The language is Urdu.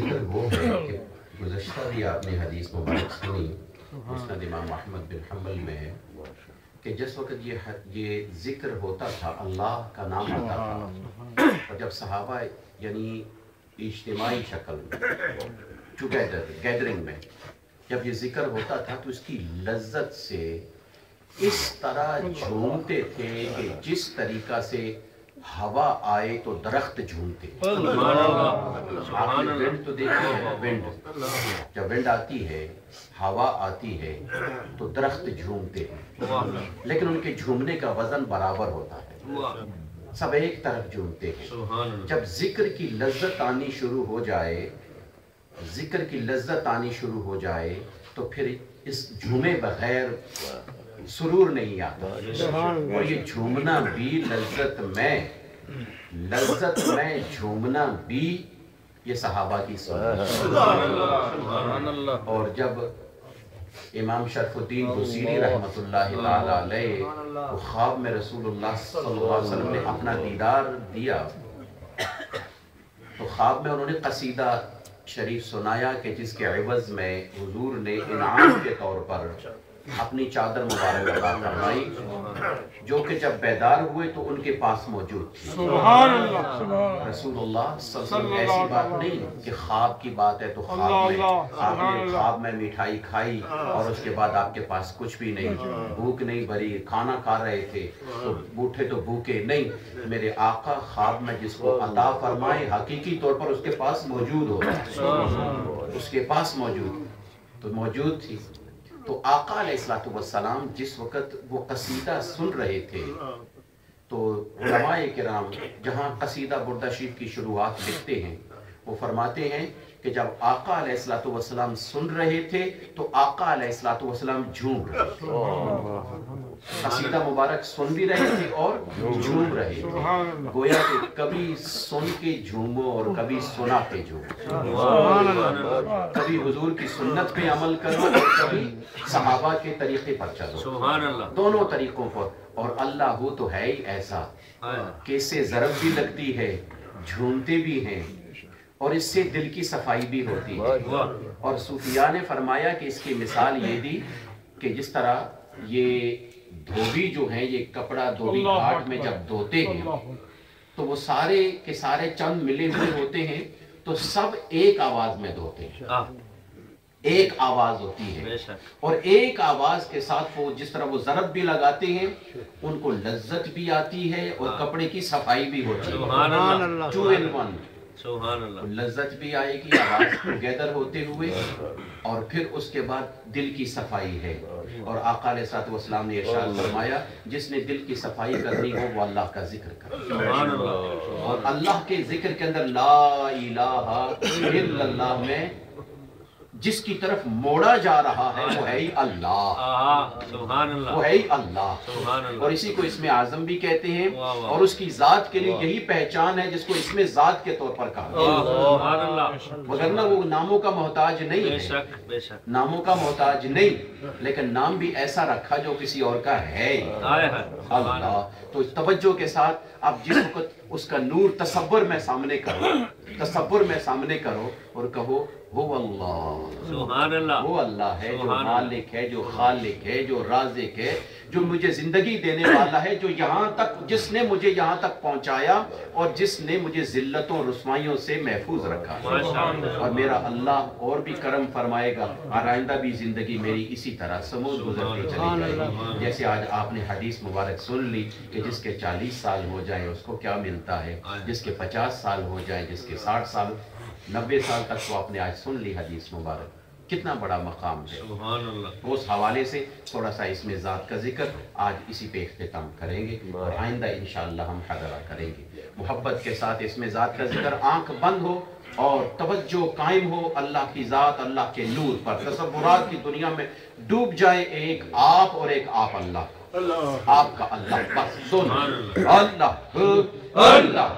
ذکر وہ ہے کہ گزشتہ بھی آپ نے حدیث مبارک سنی، مسند امام احمد بن حنبل میں ہے کہ جس وقت یہ ذکر ہوتا تھا، اللہ کا نام آتا تھا، اور جب صحابہ یعنی اجتماعی شکل میں ٹوگیدر گیدرنگ میں جب یہ ذکر ہوتا تھا تو اس کی لذت سے اس طرح جھومتے تھے کہ جس طریقہ سے ہوا آئے تو درخت جھومتے. آپ نے ونڈ تو دیکھی ہے، ونڈ جب ونڈ آتی ہے، ہوا آتی ہے تو درخت جھومتے ہیں، لیکن ان کے جھومنے کا وزن برابر ہوتا ہے، سب ایک طرف جھومتے ہیں. جب ذکر کی لذت آنی شروع ہو جائے، ذکر کی لذت آنی شروع ہو جائے تو پھر اس جھومے بغیر سرور نہیں آتا. اور یہ جھومنا بھی لذت میں جھومنا بھی یہ صحابہ کی سنت. اور جب امام شرف الدین بصیری رحمۃ اللہ تعالی علیہ وہ خواب میں رسول اللہ صلی اللہ علیہ وسلم نے اپنا دیدار دیا تو خواب میں انہوں نے قصیدہ شریف سنایا کہ جس کے عوض میں حضور نے انعام کے طور پر اپنی چادر مبارک عطا فرمائی، جو کہ جب بیدار ہوئے تو ان کے پاس موجود تھی. سبحان اللہ. رسول اللہ صلی اللہ علیہ وسلم ایسی بات نہیں کہ خواب کی بات ہے تو خواب میں آپ نے خواب میں مٹھائی کھائی اور اس کے بعد آپ کے پاس کچھ بھی نہیں، بھوک نہیں بھری، کھانا کھا رہے تھے تو بوٹھے تو بھوکے نہیں. میرے آقا خواب میں جس کو عطا فرمائے حقیقی طور پر اس کے پاس موجود ہوتا ہے، اس کے پاس موجود تھی. تو آقا علیہ السلام جس وقت وہ قصیدہ سن رہے تھے تو علماء کرام جہاں قصیدہ بردہ شریف کی شروعات لکھتے ہیں وہ فرماتے ہیں کہ جب آقا علیہ السلام سن رہے تھے تو آقا علیہ السلام جھوم رہے تھے. قصیدہ مبارک سن بھی رہے تھے اور جھوم رہے تھے. گویا کہ کبھی سن کے جھومو اور کبھی سنا کے جھومو، کبھی حضور کی سنت پہ عمل کرو اور کبھی صحابہ کے طریقے پر چلو، دونوں طریقوں پر. اور اللہ ہو تو ہے ہی ایسا کہ اس سے ضرب بھی لگتی ہے، جھومتے بھی ہیں اور اس سے دل کی صفائی بھی ہوتی ہے. اور صوفیاء نے فرمایا کہ اس کی مثال یہ دی کہ جس طرح یہ دھوبی جو ہیں، یہ کپڑا دھوبی گھاٹ میں جب دھوتے ہیں تو وہ سارے کے سارے چند ملے ہوئے ہوتے ہیں تو سب ایک آواز میں دھوتے ہیں، ایک آواز ہوتی ہے اور ایک آواز کے ساتھ وہ جس طرح وہ ضرب بھی لگاتے ہیں ان کو لذت بھی آتی ہے اور کپڑے کی صفائی بھی ہوتی ہے. 2 in 1. لذت بھی آئے گی آواز ٹوگیدر ہوتے ہوئے اور پھر اس کے بعد دل کی صفائی ہے. اور آقا علیہ السلام نے ارشاد فرمایا جس نے دل کی صفائی کرنی ہو وہ اللہ کا ذکر کرے. اور اللہ کے ذکر کے اندر لا الہ الا اللہ میں جس کی طرف موڑا جا رہا ہے وہ ہے ہی اللہ، وہ ہے ہی اللہ. اور اسی کو اسم اعظم بھی کہتے ہیں اور اس کی ذات کے لیے یہی پہچان ہے جس کو اسم ذات کے طور پر کہا. وگرنہ وہ ناموں کا محتاج نہیں ہے، ناموں کا محتاج نہیں، لیکن نام بھی ایسا رکھا جو کسی اور کا ہے اللہ. تو توجہ کے ساتھ آپ جس وقت اس کا نور تصور میں سامنے کرو اور کہو وہ اللہ، وہ اللہ ہے جو مالک ہے، جو خالق ہے، جو رازق ہے، جو مجھے زندگی دینے والا ہے، جو یہاں تک جس نے مجھے یہاں تک پہنچایا اور جس نے مجھے ذلتوں رسوائیوں سے محفوظ رکھا. اور میرا اللہ اور بھی کرم فرمائے گا اور آئندہ بھی زندگی میری اسی طرح سمود گزرتی چلی جائے گی. جیسے آج آپ نے حدیث مبارک سن لی کہ جس کے 40 سال ہو جائیں اس کو کیا ملتا ہے، جس کے 50 سال ہو جائیں، جس کے 60 سال 90 سال تک تو آپ نے آج سن لی حدیث مبارک. کتنا بڑا مقام ہے. اس حوالے سے تھوڑا سا اس میں ذات کا ذکر آج اسی پہ اختتام کریں گے اور آئندہ انشاءاللہ ہم حاضرہ کریں گے. محبت کے ساتھ اس میں ذات کا ذکر، آنکھ بند ہو اور توجہ قائم ہو اللہ کی ذات، اللہ کے نور پر. تصورات کی دنیا میں ڈوب جائے، ایک آپ اور ایک آپ اللہ، آپ کا اللہ، بس دونوں اللہ اللہ